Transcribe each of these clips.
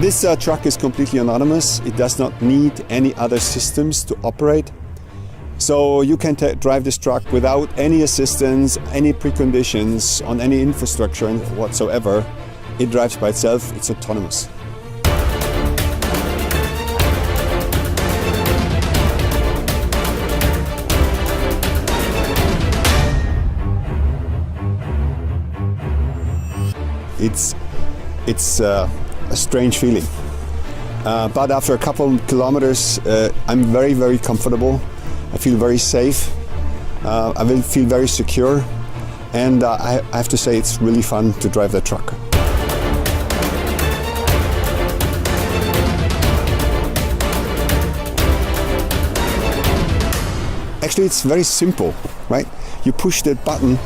This truck is completely autonomous. It does not need any other systems to operate. So you can drive this truck without any assistance, any preconditions on any infrastructure whatsoever. It drives by itself. It's autonomous. It's a strange feeling, but after a couple of kilometers, I'm very, very comfortable. I feel very safe. I will feel very secure, and I have to say it's really fun to drive that truck. Actually, it's very simple, right? You push that button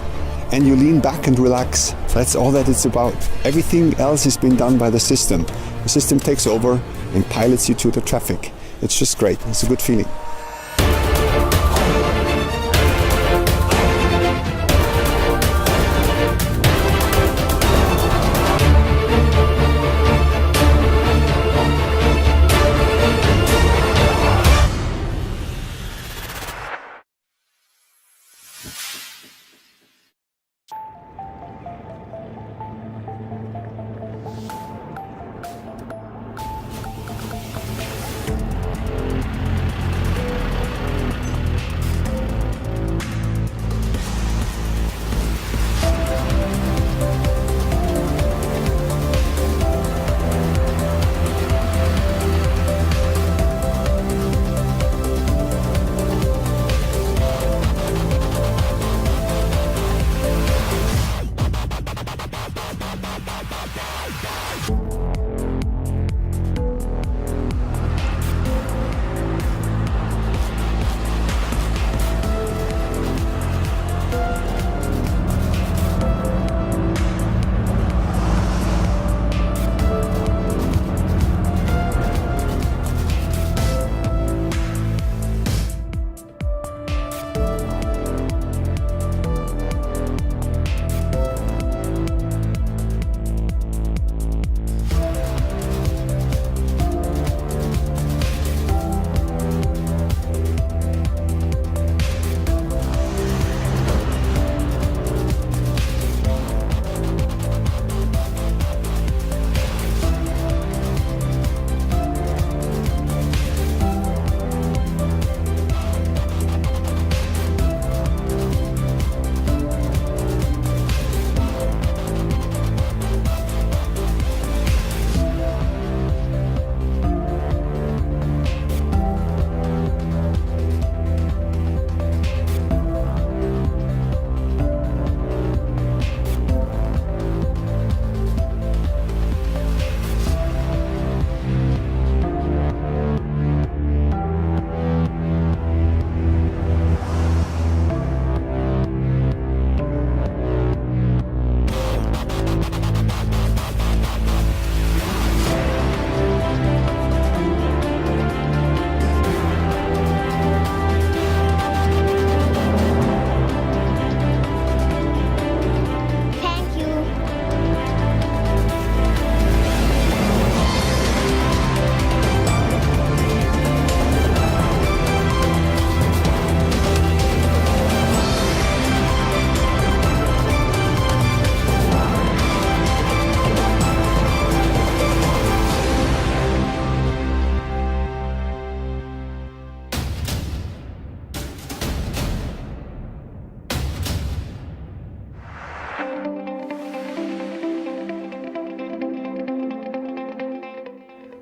and you lean back and relax. That's all that it's about. Everything else has been done by the system. The system takes over and pilots you to the traffic. It's just great. It's a good feeling.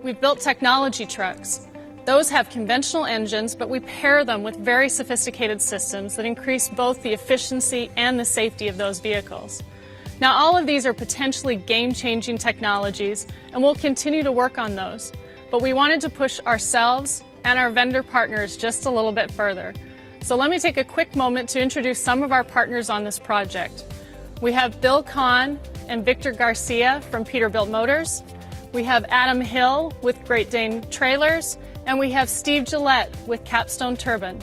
We've built technology trucks. Those have conventional engines, but we pair them with very sophisticated systems that increase both the efficiency and the safety of those vehicles. Now, all of these are potentially game-changing technologies, and we'll continue to work on those. But we wanted to push ourselves and our vendor partners just a little bit further. So let me take a quick moment to introduce some of our partners on this project. We have Bill Kahn and Victor Garcia from Peterbilt Motors. We have Adam Hill with Great Dane Trailers, and we have Steve Gillette with Capstone Turbine.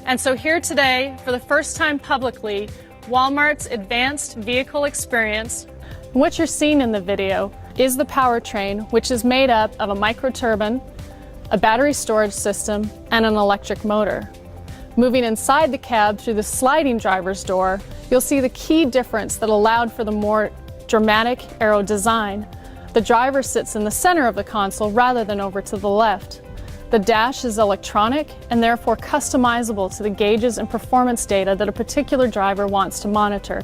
And so here today, for the first time publicly, Walmart's Advanced Vehicle Experience. What you're seeing in the video is the powertrain, which is made up of a microturbine, a battery storage system, and an electric motor. Moving inside the cab through the sliding driver's door, you'll see the key difference that allowed for the more dramatic aero design. The driver sits in the center of the console rather than over to the left. The dash is electronic and therefore customizable to the gauges and performance data that a particular driver wants to monitor.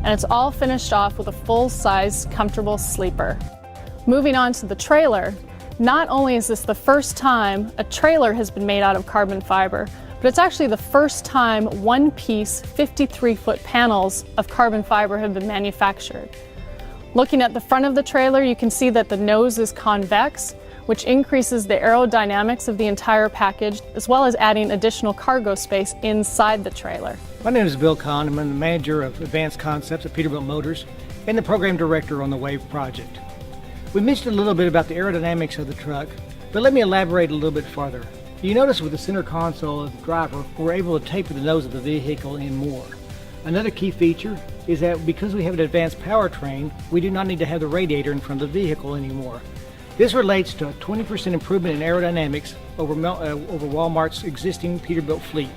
And it's all finished off with a full-size, comfortable sleeper. Moving on to the trailer, not only is this the first time a trailer has been made out of carbon fiber, but it's actually the first time one-piece 53-foot panels of carbon fiber have been manufactured. Looking at the front of the trailer, you can see that the nose is convex, which increases the aerodynamics of the entire package, as well as adding additional cargo space inside the trailer. My name is Bill Kahn. I'm the manager of Advanced Concepts at Peterbilt Motors and the program director on the WAVE project. We mentioned a little bit about the aerodynamics of the truck, but let me elaborate a little bit farther. You notice with the center console of the driver, we're able to taper the nose of the vehicle in more. Another key feature is that because we have an advanced powertrain, we do not need to have the radiator in front of the vehicle anymore. This relates to a 20% improvement in aerodynamics over Walmart's existing Peterbilt fleet.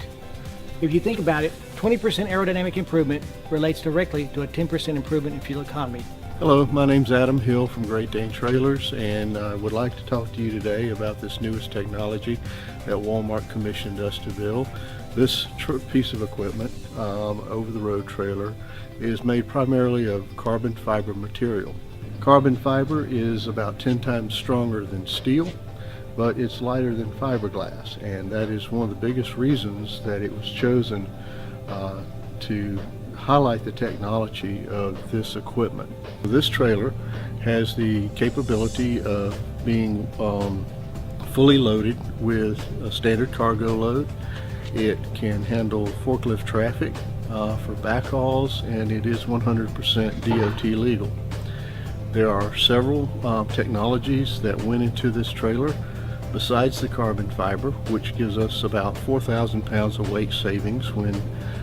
If you think about it, 20% aerodynamic improvement relates directly to a 10% improvement in fuel economy. Hello, my name's Adam Hill from Great Dane Trailers, and I would like to talk to you today about this newest technology that Walmart commissioned us to build. This piece of equipment, over-the-road trailer, is made primarily of carbon fiber material. Carbon fiber is about 10 times stronger than steel, but it's lighter than fiberglass, and that is one of the biggest reasons that it was chosen to highlight the technology of this equipment. This trailer has the capability of being fully loaded with a standard cargo load. It can handle forklift traffic for backhauls, and it is 100% DOT legal. There are several technologies that went into this trailer besides the carbon fiber, which gives us about 4,000 pounds of weight savings when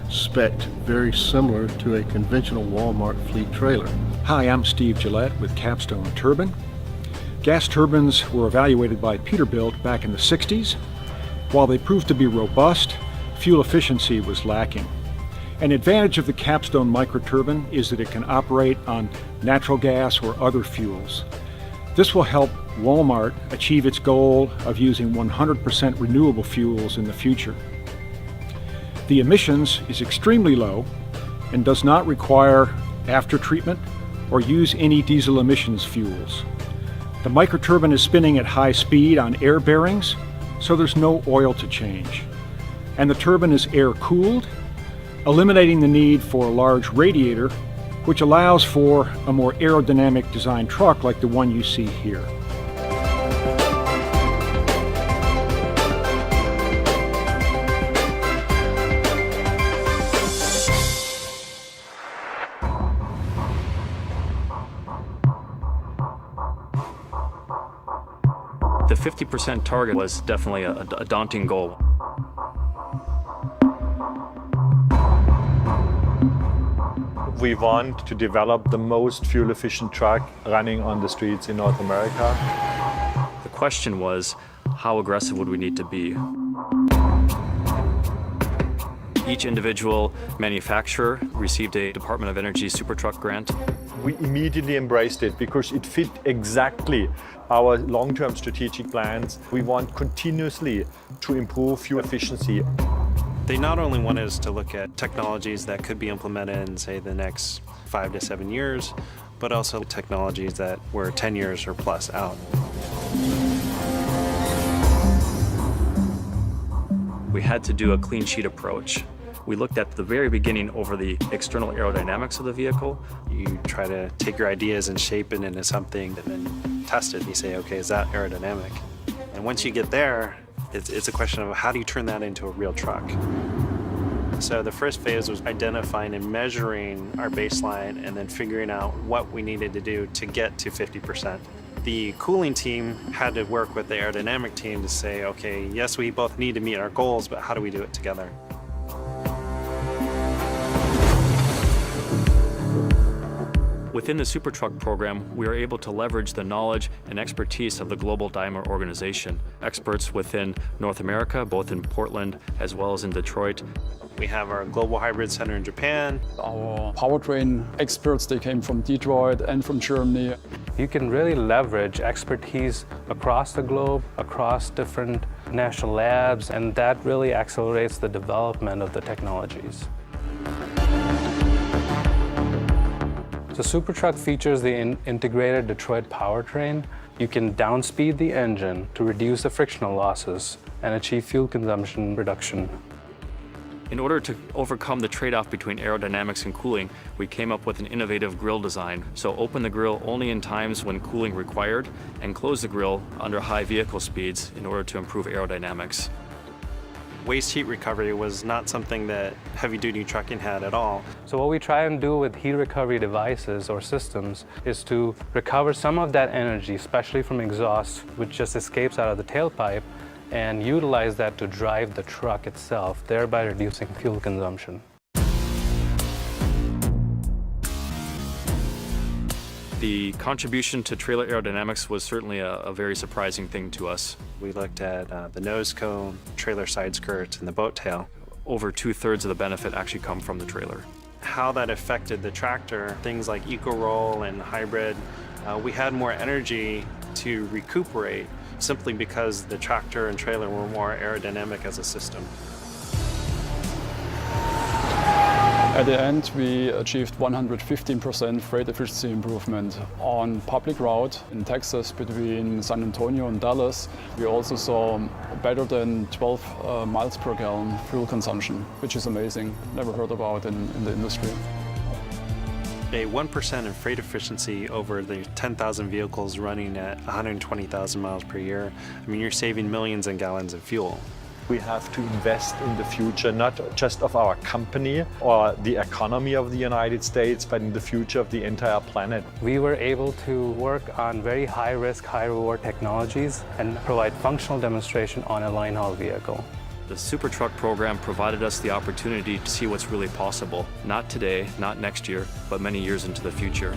spec'd very similar to a conventional Walmart fleet trailer. Hi, I'm Steve Gillette with Capstone Turbine. Gas turbines were evaluated by Peterbilt back in the 60s. While they proved to be robust, fuel efficiency was lacking. An advantage of the Capstone microturbine is that it can operate on natural gas or other fuels. This will help Walmart achieve its goal of using 100% renewable fuels in the future. The emissions is extremely low and does not require after-treatment or use any diesel emissions fuels. The microturbine is spinning at high speed on air bearings, so there's no oil to change. And the turbine is air-cooled, eliminating the need for a large radiator, which allows for a more aerodynamic design truck like the one you see here. The 50% target was definitely a daunting goal. We want to develop the most fuel-efficient truck running on the streets in North America. The question was, how aggressive would we need to be? Each individual manufacturer received a Department of Energy Supertruck grant. We immediately embraced it because it fit exactly our long-term strategic plans. We want continuously to improve fuel efficiency. They not only wanted us to look at technologies that could be implemented in, say, the next 5 to 7 years, but also technologies that were 10 years or plus out. We had to do a clean sheet approach. We looked at the very beginning over the external aerodynamics of the vehicle. You try to take your ideas and shape it into something and then test it and you say, okay, is that aerodynamic? And once you get there, it's a question of how do you turn that into a real truck? So the first phase was identifying and measuring our baseline and then figuring out what we needed to do to get to 50%. The cooling team had to work with the aerodynamic team to say, okay, yes, we both need to meet our goals, but how do we do it together? Within the Super Truck program, we are able to leverage the knowledge and expertise of the global Daimler organization. Experts within North America, both in Portland as well as in Detroit. We have our Global Hybrid Center in Japan. Our powertrain experts, they came from Detroit and from Germany. You can really leverage expertise across the globe, across different national labs, and that really accelerates the development of the technologies. The Super Truck features the integrated Detroit powertrain. You can downspeed the engine to reduce the frictional losses and achieve fuel consumption reduction. In order to overcome the trade-off between aerodynamics and cooling, we came up with an innovative grille design. So open the grille only in times when cooling required and close the grille under high vehicle speeds in order to improve aerodynamics. Waste heat recovery was not something that heavy-duty trucking had at all. So what we try and do with heat recovery devices or systems is to recover some of that energy, especially from exhaust, which just escapes out of the tailpipe, and utilize that to drive the truck itself, thereby reducing fuel consumption. The contribution to trailer aerodynamics was certainly a very surprising thing to us. We looked at the nose cone, trailer side skirt, and the boat tail. Over 2/3 of the benefit actually come from the trailer. How that affected the tractor, things like eco-roll and hybrid, we had more energy to recuperate simply because the tractor and trailer were more aerodynamic as a system. At the end, we achieved 115% freight efficiency improvement on public route in Texas between San Antonio and Dallas. We also saw better than 12 miles per gallon fuel consumption, which is amazing. Never heard about in the industry. A 1% in freight efficiency over the 10,000 vehicles running at 120,000 miles per year. I mean, you're saving millions in gallons of fuel. We have to invest in the future, not just of our company or the economy of the United States, but in the future of the entire planet. We were able to work on very high-risk, high-reward technologies and provide functional demonstration on a line haul vehicle. The Super Truck program provided us the opportunity to see what's really possible, not today, not next year, but many years into the future.